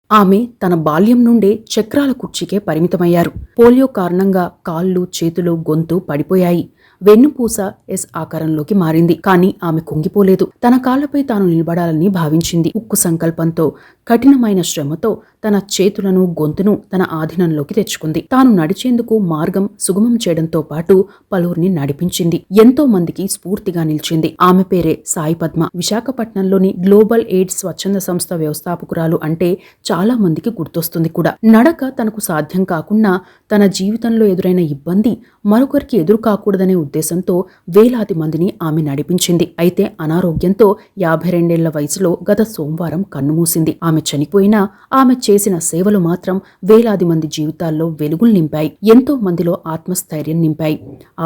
ఆమె తన బాల్యం నుండే చక్రాల కుర్చీకే పరిమితమయ్యారు. పోలియో కారణంగా కాళ్ళు, చేతులు, గొంతు పడిపోయాయి. వెన్నుపూస ఎస్ ఆకారంలోకి మారింది. కానీ ఆమె కుంగిపోలేదు. తన కాళ్లపై తాను నిలబడాలని భావించింది. ఉక్కు సంకల్పంతో, కఠినమైన శ్రమతో తన చేతులను, గొంతును తన ఆధీనంలోకి తెచ్చుకుంది. తాను నడిచేందుకు మార్గం సుగమం చేయడంతో పాటు పలువురిని నడిపించింది. ఎంతో మందికి స్ఫూర్తిగా నిలిచింది. ఆమె పేరే సాయి పద్మ. విశాఖపట్నంలోని గ్లోబల్ ఎయిడ్స్ స్వచ్ఛంద సంస్థ వ్యవస్థాపకురాలు అంటే చాలా మందికి గుర్తొస్తుంది కూడా. నడక తనకు సాధ్యం కాకున్నా తన జీవితంలో ఎదురైన ఇబ్బంది మరొకరికి ఎదురు కాకూడదనే ఉద్దేశంతో వేలాది మందిని ఆమె నడిపించింది. అయితే అనారోగ్యంతో 52 వయసులో గత సోమవారం కన్నుమూసింది. ఆమె చనిపోయినా ఆమె చేసిన సేవలు మాత్రం వేలాది మంది జీవితాల్లో వెలుగులు నింపాయి. ఎంతో మందిలో ఆత్మస్థైర్యం నింపాయి.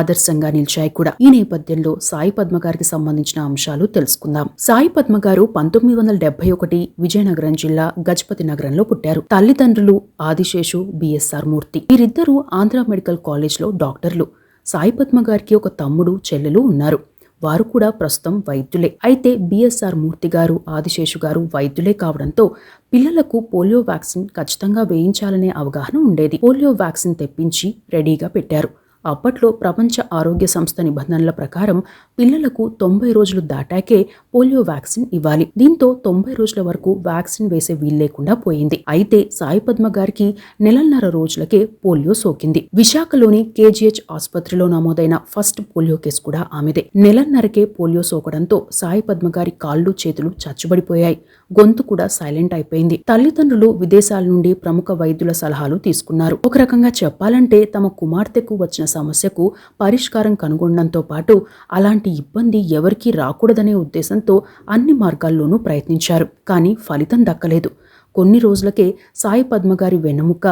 ఆదర్శంగా నిలిచాయి కూడా. ఈ నేపథ్యంలో సాయి పద్మ గారికి సంబంధించిన అంశాలు తెలుసుకుందాం. సాయి పద్మ గారు 1971 విజయనగరం జిల్లా గజపతి నగరంలో పుట్టారు. తల్లిదండ్రులు ఆదిశేషు, బిఎస్ఆర్ మూర్తి. వీరిద్దరూ ఆంధ్ర మెడికల్ కాలేజ్ లో డాక్టర్లు. సాయి పద్మ గారికి ఒక తమ్ముడు, చెల్లెలు ఉన్నారు. వారు కూడా ప్రస్తుతం వైద్యులే. అయితే బిఎస్ఆర్ మూర్తి గారు, ఆదిశేషు గారు వైద్యులే కావడంతో పిల్లలకు పోలియో వ్యాక్సిన్ ఖచ్చితంగా వేయించాలనే అవగాహన ఉండేది. పోలియో వ్యాక్సిన్ తెప్పించి రెడీగా పెట్టారు. అప్పట్లో ప్రపంచ ఆరోగ్య సంస్థ నిబంధనల ప్రకారం పిల్లలకు 90 రోజులు దాటాకే పోలియో వ్యాక్సిన్ ఇవ్వాలి. దీంతో 90 రోజుల వరకు వ్యాక్సిన్ వేసే వీల్లేకుండా పోయింది. అయితే సాయి పద్మ గారికి నెలన్నర రోజులకే పోలియో సోకింది. విశాఖలోని కేజీహెచ్ ఆసుపత్రిలో నమోదైన ఫస్ట్ పోలియో కేసు కూడా ఆమెదే. నెలన్నరకే పోలియో సోకడంతో సాయి పద్మ గారి కాళ్ళు, చేతులు చచ్చుబడిపోయాయి. గొంతు కూడా సైలెంట్ అయిపోయింది. తల్లిదండ్రులు విదేశాల నుండి ప్రముఖ వైద్యుల సలహాలు తీసుకున్నారు. ఒక రకంగా చెప్పాలంటే తమ కుమార్తెకు వచ్చిన సమస్యకు పరిష్కారం కనుగొనడంతో పాటు అలాంటి ఇబ్బంది ఎవరికీ రాకూడదనే ఉద్దేశంతో అన్ని మార్గాల్లోనూ ప్రయత్నించారు. కానీ ఫలితం దక్కలేదు. కొన్ని రోజులకే సాయి పద్మ గారి వెన్నెముక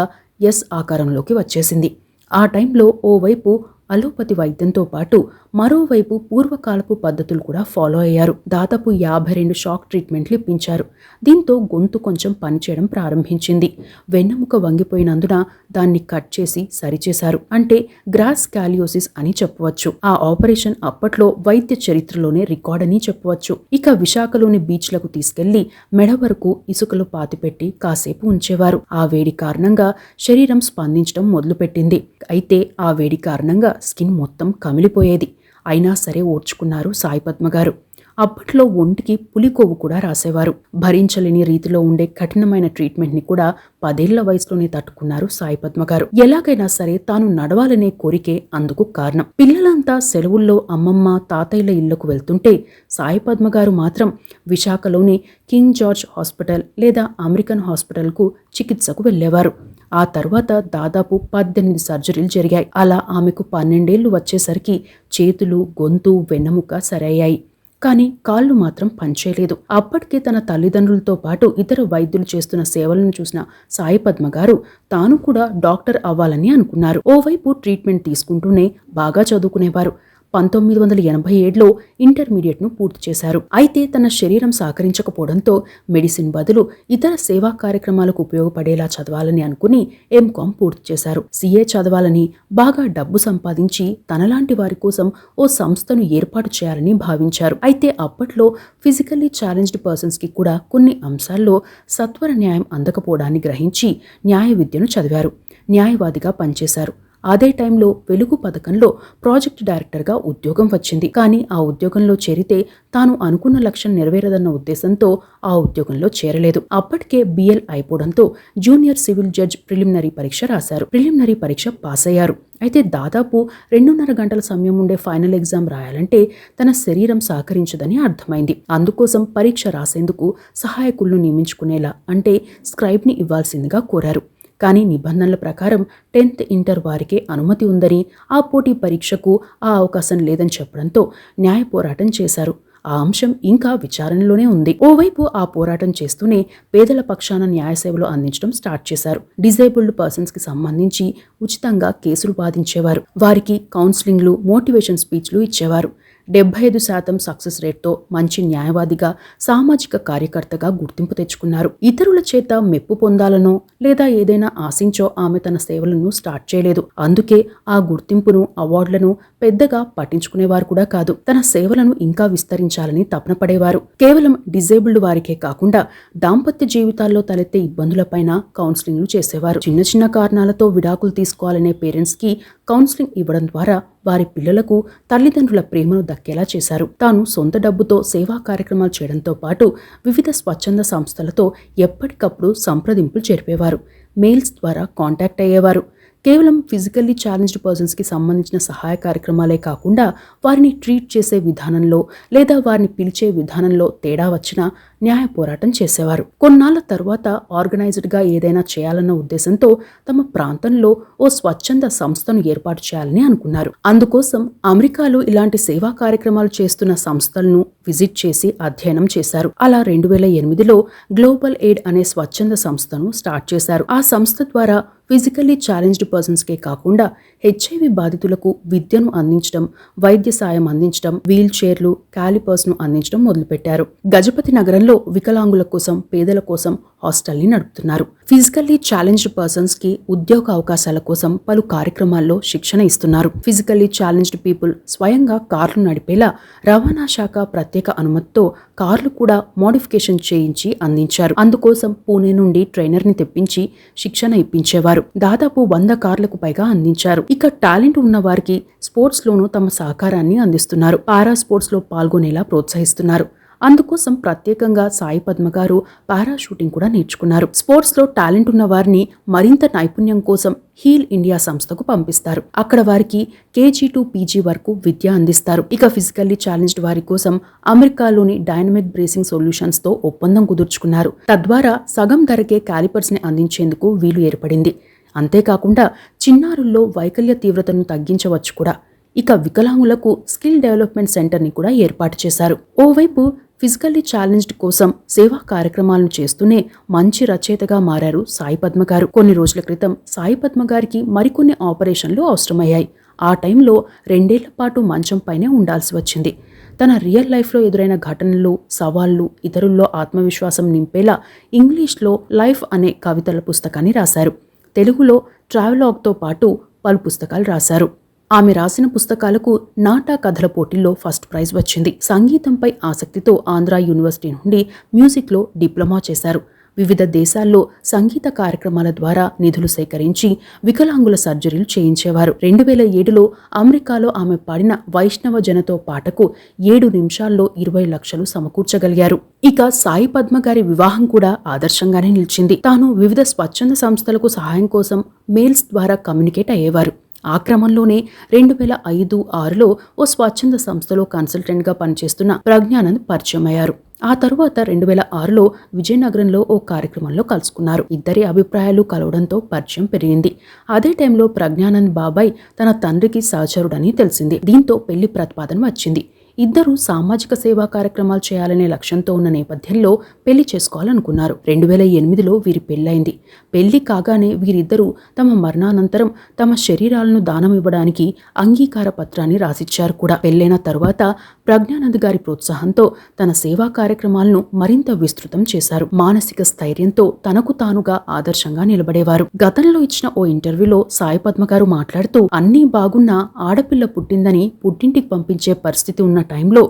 ఎస్ ఆకారంలోకి వచ్చేసింది. ఆ టైంలో ఓవైపు అలోపతి వైద్యంతో పాటు మరోవైపు పూర్వకాలపు పద్ధతులు కూడా ఫాలో అయ్యారు. దాదాపు 52 షాక్ ట్రీట్మెంట్లు ఇప్పించారు. దీంతో గొంతు కొంచెం పనిచేయడం ప్రారంభించింది. వెన్నెముక వంగిపోయినందున దాన్ని కట్ చేసి సరిచేశారు. అంటే గ్రాస్ స్కాలియోసిస్ అని చెప్పవచ్చు. ఆ ఆపరేషన్ అప్పట్లో వైద్య చరిత్రలోనే రికార్డ్ అని చెప్పవచ్చు. ఇక విశాఖలోని బీచ్లకు తీసుకెళ్లి మెడ వరకు ఇసుకలో పాతిపెట్టి కాసేపు ఉంచేవారు. ఆ వేడి కారణంగా శరీరం స్పందించడం మొదలుపెట్టింది. అయితే ఆ వేడి కారణంగా స్కిన్ మొత్తం కమిలిపోయేది. అయినా సరే ఓర్చుకున్నారు సాయి పద్మ గారు. అప్పట్లో ఒంటికి పులికొవ్వు కూడా రాసేవారు. భరించలేని రీతిలో ఉండే కఠినమైన ట్రీట్మెంట్ ని కూడా 10 ఏళ్ల వయసులోనే తట్టుకున్నారు సాయి పద్మ గారు. ఎలాగైనా సరే తాను నడవాలనే కోరికే అందుకు కారణం. పిల్లలంతా సెలవుల్లో అమ్మమ్మ, తాతయ్యల ఇళ్లకు వెళ్తుంటే సాయి పద్మ గారు మాత్రం విశాఖలోని కింగ్ జార్జ్ హాస్పిటల్ లేదా అమెరికన్ హాస్పిటల్కు చికిత్సకు వెళ్లేవారు. ఆ తర్వాత దాదాపు 18 సర్జరీలు జరిగాయి. అలా ఆమెకు 12 ఏళ్లు వచ్చేసరికి చేతులు, గొంతు, వెన్నెముక సరయ్యాయి. కానీ కాళ్ళు మాత్రం పనిచేయలేదు. అప్పటికే తన తల్లిదండ్రులతో పాటు ఇతర వైద్యులు చేస్తున్న సేవలను చూసిన సాయి పద్మ గారు తాను కూడా డాక్టర్ అవ్వాలని అనుకున్నారు. ఓవైపు ట్రీట్మెంట్ తీసుకుంటూనే బాగా చదువుకునేవారు. 1987లో ఇంటర్మీడియట్ను పూర్తి చేశారు. అయితే తన శరీరం సహకరించకపోవడంతో మెడిసిన్ బదులు ఇతర సేవా కార్యక్రమాలకు ఉపయోగపడేలా చదవాలని అనుకుని ఎంకామ్ పూర్తి చేశారు. సిఏ చదవాలని, బాగా డబ్బు సంపాదించి తనలాంటి వారి కోసం ఓ సంస్థను ఏర్పాటు చేయాలని భావించారు. అయితే అప్పట్లో ఫిజికల్లీ ఛాలెంజ్డ్ పర్సన్స్ కి కూడా కొన్ని అంశాల్లో సత్వర న్యాయం అందకపోవడాన్ని గ్రహించి న్యాయ విద్యను చదివారు. న్యాయవాదిగా పనిచేశారు. అదే టైంలో వెలుగు పథకంలో ప్రాజెక్ట్ డైరెక్టర్గా ఉద్యోగం వచ్చింది. కానీ ఆ ఉద్యోగంలో చేరితే తాను అనుకున్న లక్ష్యం నెరవేరదన్న ఉద్దేశంతో ఆ ఉద్యోగంలో చేరలేదు. అప్పటికే బిఎల్ అయిపోవడంతో జూనియర్ సివిల్ జడ్జ్ ప్రిలిమినరీ పరీక్ష రాశారు. ప్రిలిమినరీ పరీక్ష పాస్ అయ్యారు. అయితే దాదాపు 2.5 గంటల సమయం ఉండే ఫైనల్ ఎగ్జామ్ రాయాలంటే తన శరీరం సహకరించదని అర్థమైంది. అందుకోసం పరీక్ష రాసేందుకు సహాయకులను నియమించుకునేలా అంటే స్క్రైబ్ని ఇవ్వాల్సిందిగా కోరారు. కానీ నిబంధనల ప్రకారం 10th ఇంటర్ వారికే అనుమతి ఉందని, ఆ పోటీ పరీక్షకు ఆ అవకాశం లేదని చెప్పడంతో న్యాయ పోరాటం చేశారు. ఆ అంశం ఇంకా విచారణలోనే ఉంది. ఓవైపు ఆ పోరాటం చేస్తూనే పేదల పక్షాన న్యాయ సేవలు అందించడం స్టార్ట్ చేశారు. డిజేబుల్డ్ పర్సన్స్ కి సంబంధించి ఉచితంగా కేసులు వాదించేవారు. వారికి కౌన్సిలింగ్లు, మోటివేషన్ స్పీచ్లు ఇచ్చేవారు. 75% సక్సెస్ రేట్తో మంచి న్యాయవాదిగా, సామాజిక కార్యకర్తగా గుర్తింపు తెచ్చుకున్నారు. ఇతరుల చేత మెప్పు పొందాలనో లేదా ఏదైనా ఆశించో ఆమె తన సేవలను స్టార్ట్ చేయలేదు. అందుకే ఆ గుర్తింపును, అవార్డులను పెద్దగా పట్టించుకునేవారు కూడా కాదు. తన సేవలను ఇంకా విస్తరించాలని తపన పడేవారు. కేవలం డిజేబుల్డ్ వారికే కాకుండా దాంపత్య జీవితాల్లో తలెత్తే ఇబ్బందులపైన కౌన్సిలింగ్లు చేసేవారు. చిన్న చిన్న కారణాలతో విడాకులు తీసుకోవాలనే పేరెంట్స్ కి కౌన్సిలింగ్ ఇవ్వడం ద్వారా వారి పిల్లలకు తల్లిదండ్రుల ప్రేమను దక్కేలా చేశారు. తాను సొంత డబ్బుతో సేవా కార్యక్రమాలు చేయడంతో పాటు వివిధ స్వచ్ఛంద సంస్థలతో ఎప్పటికప్పుడు సంప్రదింపులు జరిపేవారు. మెయిల్స్ ద్వారా కాంటాక్ట్ అయ్యేవారు. కేవలం ఫిజికల్లీ ఛాలెంజ్డ్ పర్సన్స్కి సంబంధించిన సహాయ కార్యక్రమాలే కాకుండా వారిని ట్రీట్ చేసే విధానంలో లేదా వారిని పిలిచే విధానంలో తేడా వచ్చినా న్యాయ పోరాటం చేసేవారు. కొన్నాళ్ల తర్వాత ఆర్గనైజ్డ్గా ఏదైనా చేయాలన్న ఉద్దేశంతో తమ ప్రాంతంలో ఓ స్వచ్ఛంద సంస్థను ఏర్పాటు చేయాలని అనుకున్నారు. అందుకోసం అమెరికాలో ఇలాంటి సేవా కార్యక్రమాలు చేస్తున్న సంస్థలను విజిట్ చేసి అధ్యయనం చేశారు. అలా 2008లో గ్లోబల్ ఎయిడ్ అనే స్వచ్ఛంద సంస్థను స్టార్ట్ చేశారు. ఆ సంస్థ ద్వారా ఫిజికల్లీ ఛాలెంజ్డ్ పర్సన్స్కే కాకుండా హెచ్ఐవి బాధితులకు విద్యను అందించడం, వైద్య సాయం అందించడం, వీల్ చైర్లు, క్యాలిపర్స్ను అందించడం మొదలుపెట్టారు. గజపతి నగరంలో వికలాంగుల కోసం, పేదల కోసం హాస్టల్ని నడుపుతున్నారు. ఫిజికల్లీ ఛాలెంజ్డ్ పర్సన్స్ కి ఉద్యోగ అవకాశాల కోసం పలు కార్యక్రమాల్లో శిక్షణ ఇస్తున్నారు. ఫిజికల్లీ ఛాలెంజ్డ్ పీపుల్ స్వయంగా కార్లు నడిపేలా రవాణా శాఖ ప్రత్యేక అనుమతితో కార్లు కూడా మోడిఫికేషన్ చేయించి అందించారు. అందుకోసం పూణే నుండి ట్రైనర్ ని తెప్పించి శిక్షణ ఇప్పించేవారు. దాదాపు 100 కార్లకు పైగా అందించారు. ఇక టాలెంట్ ఉన్న వారికి స్పోర్ట్స్ లోనూ తమ సహకారాన్ని అందిస్తున్నారు. పారా స్పోర్ట్స్ లో పాల్గొనేలా ప్రోత్సహిస్తున్నారు. అందుకోసం ప్రత్యేకంగా సాయి పద్మ గారు పారాషూటింగ్ కూడా నేర్చుకున్నారు. స్పోర్ట్స్ లో టాలెంట్ ఉన్న వారిని మరింత నైపుణ్యం కోసం హీల్ ఇండియా సంస్థకు పంపిస్తారు. అక్కడ వారికి KG to PG వరకు విద్య అందిస్తారు. ఇక ఫిజికల్లీ ఛాలెంజ్డ్ వారి కోసం అమెరికాలోని డైనమిక్ బ్రేసింగ్ సొల్యూషన్స్ తో ఒప్పందం కుదుర్చుకున్నారు. తద్వారా సగం ధరకే క్యాలిపర్స్ ని అందించేందుకు వీలు ఏర్పడింది. అంతేకాకుండా చిన్నారుల్లో వైకల్య తీవ్రతను తగ్గించవచ్చు కూడా. ఇక వికలాంగులకు స్కిల్ డెవలప్మెంట్ సెంటర్ని కూడా ఏర్పాటు చేశారు. ఓవైపు ఫిజికల్లీ ఛాలెంజ్డ్ కోసం సేవా కార్యక్రమాలను చేస్తూనే మంచి రచయితగా మారారు సాయి పద్మ గారు. కొన్ని రోజుల క్రితం సాయి పద్మ గారికి మరికొన్ని ఆపరేషన్లు అవసరమయ్యాయి. ఆ టైంలో 2 ఏళ్ల పాటు మంచం పైనే ఉండాల్సి వచ్చింది. తన రియల్ లైఫ్లో ఎదురైన ఘటనలు, సవాళ్లు, ఇతరుల్లో ఆత్మవిశ్వాసం నింపేలా ఇంగ్లీష్లో లైఫ్ అనే కవితల పుస్తకాన్ని రాశారు. తెలుగులో ట్రావెలాగ్తో పాటు పలు పుస్తకాలు రాశారు. ఆమె రాసిన పుస్తకాలకు నాటా కథల పోటీల్లో ఫస్ట్ ప్రైజ్ వచ్చింది. సంగీతంపై ఆసక్తితో ఆంధ్ర యూనివర్సిటీ నుండి మ్యూజిక్లో డిప్లొమా చేశారు. వివిధ దేశాల్లో సంగీత కార్యక్రమాల ద్వారా నిధులు సేకరించి వికలాంగుల సర్జరీలు చేయించేవారు. 2007లో అమెరికాలో ఆమె పాడిన వైష్ణవ జనతో పాటకు 7 నిమిషాల్లో 20 లక్షలు సమకూర్చగలిగారు. ఇక సాయి పద్మ గారి వివాహం కూడా ఆదర్శంగానే నిలిచింది. తాను వివిధ స్వచ్ఛంద సంస్థలకు సహాయం కోసం మెయిల్స్ ద్వారా కమ్యూనికేట్ అయ్యేవారు. ఆ క్రమంలోనే 2005-6లో ఓ స్వచ్ఛంద సంస్థలో కన్సల్టెంట్గా పనిచేస్తున్న ప్రజ్ఞానంద్ పరిచయం అయ్యారు. ఆ తరువాత 2006లో విజయనగరంలో ఓ కార్యక్రమంలో కలుసుకున్నారు. ఇద్దరి అభిప్రాయాలు కలవడంతో పరిచయం పెరిగింది. అదే టైంలో ప్రజ్ఞానంద్ బాబాయ్ తన తండ్రికి సహచరుడని తెలిసింది. దీంతో పెళ్లి ప్రతిపాదన వచ్చింది. ఇద్దరు సామాజిక సేవా కార్యక్రమాలు చేయాలనే లక్ష్యంతో ఉన్న నేపథ్యంలో పెళ్లి చేసుకోవాలనుకున్నారు. 2008లో వీరి పెళ్లైంది. పెళ్లి కాగానే వీరిద్దరూ తమ మరణానంతరం తమ శరీరాలను దానం ఇవ్వడానికి అంగీకార పత్రాన్ని రాసిచ్చారు కూడా. పెళ్లైన తరువాత ప్రజ్ఞానంద్ గారి ప్రోత్సాహంతో తన సేవా కార్యక్రమాలను మరింత విస్తృతం చేశారు. మానసిక స్థైర్యంతో తనకు తానుగా ఆదర్శంగా నిలబడేవారు. గతంలో ఇచ్చిన ఓ ఇంటర్వ్యూలో సాయి పద్మ గారు మాట్లాడుతూ, అన్నీ బాగున్నా ఆడపిల్ల పుట్టిందని పుట్టింటికి పంపించే పరిస్థితి ఉన్న టైంలో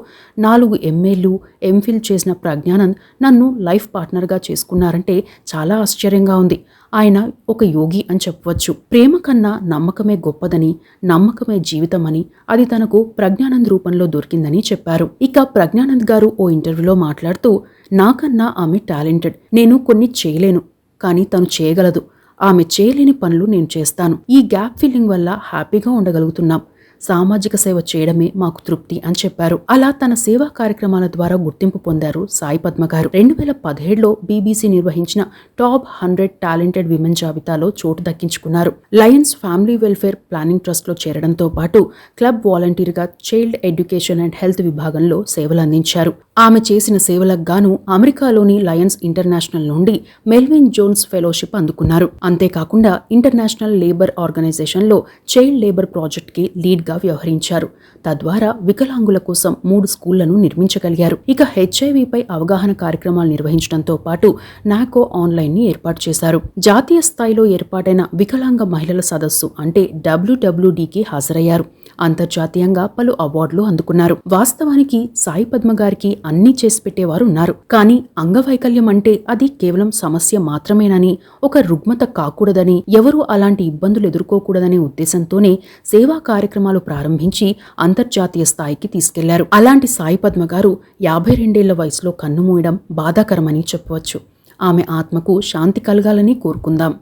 4 MAలు MPhil చేసిన ప్రజ్ఞానంద్ నన్ను లైఫ్ పార్ట్నర్గా చేసుకున్నారంటే చాలా ఆశ్చర్యంగా ఉంది. ఆయన ఒక యోగి అని చెప్పవచ్చు. ప్రేమ కన్నా నమ్మకమే గొప్పదని, నమ్మకమే జీవితమని, అది తనకు ప్రజ్ఞానంద్ రూపంలో దొరికిందని చెప్పారు. ఇక ప్రజ్ఞానంద్ గారు ఓ ఇంటర్వ్యూలో మాట్లాడుతూ, నాకన్నా ఆమె టాలెంటెడ్. నేను కొన్ని చేయలేను, కానీ తను చేయగలదు. ఆమె చేయలేని పనులు నేను చేస్తాను. ఈ గ్యాప్ ఫిల్లింగ్ వల్ల హ్యాపీగా ఉండగలుగుతున్నాం. సామాజిక సేవ చేయడమే మాకు తృప్తి అని చెప్పారు. అలా తన సేవా కార్యక్రమాల ద్వారా గుర్తింపు పొందారు సాయి పద్మ గారు. 2017లో BBC నిర్వహించిన టాప్ 100 టాలెంటెడ్ విమెన్ జాబితాలో చోటు దక్కించుకున్నారు. Lions Family Welfare Planning Trust లో చేరడంతో పాటు క్లబ్ వాలంటీర్గా చైల్డ్ ఎడ్యుకేషన్ అండ్ హెల్త్ విభాగంలో సేవలు అందించారు. ఆమె చేసిన సేవలకు గాను అమెరికాలోని లయన్స్ ఇంటర్నేషనల్ నుండి మెల్విన్ జోన్స్ ఫెలోషిప్ అందుకున్నారు. అంతేకాకుండా ఇంటర్నేషనల్ లేబర్ ఆర్గనైజేషన్ లో చైల్డ్ లేబర్ ప్రాజెక్ట్ కి లీడ్ లీడ్గా వ్యవహరించారు. తద్వారా వికలాంగుల కోసం 3 స్కూళ్లను నిర్మించగలిగారు. ఇక హెచ్ఐవిపై అవగాహన కార్యక్రమాలు నిర్వహించడంతో పాటు నాకో ఆన్లైన్ ని ఏర్పాటు చేశారు. జాతీయ స్థాయిలో ఏర్పాటైన వికలాంగ మహిళల సదస్సు అంటే WWDకి హాజరయ్యారు. అంతర్జాతీయంగా పలు అవార్డులు అందుకున్నారు. వాస్తవానికి సాయి పద్మ గారికి అన్నీ చేసి పెట్టేవారు ఉన్నారు. కానీ అంగవైకల్యం అంటే అది కేవలం సమస్య మాత్రమేనని, ఒక రుగ్మత కాకూడదని, ఎవరూ అలాంటి ఇబ్బందులు ఎదుర్కోకూడదనే ఉద్దేశంతోనే సేవా కార్యక్రమాలు ప్రారంభించి అంతర్జాతీయ స్థాయికి తీసుకెళ్లారు. అలాంటి సాయి పద్మ గారు 52 వయసులో కన్నుమూయడం బాధాకరమని చెప్పవచ్చు. ఆమె ఆత్మకు శాంతి కలగాలని కోరుకుందాం.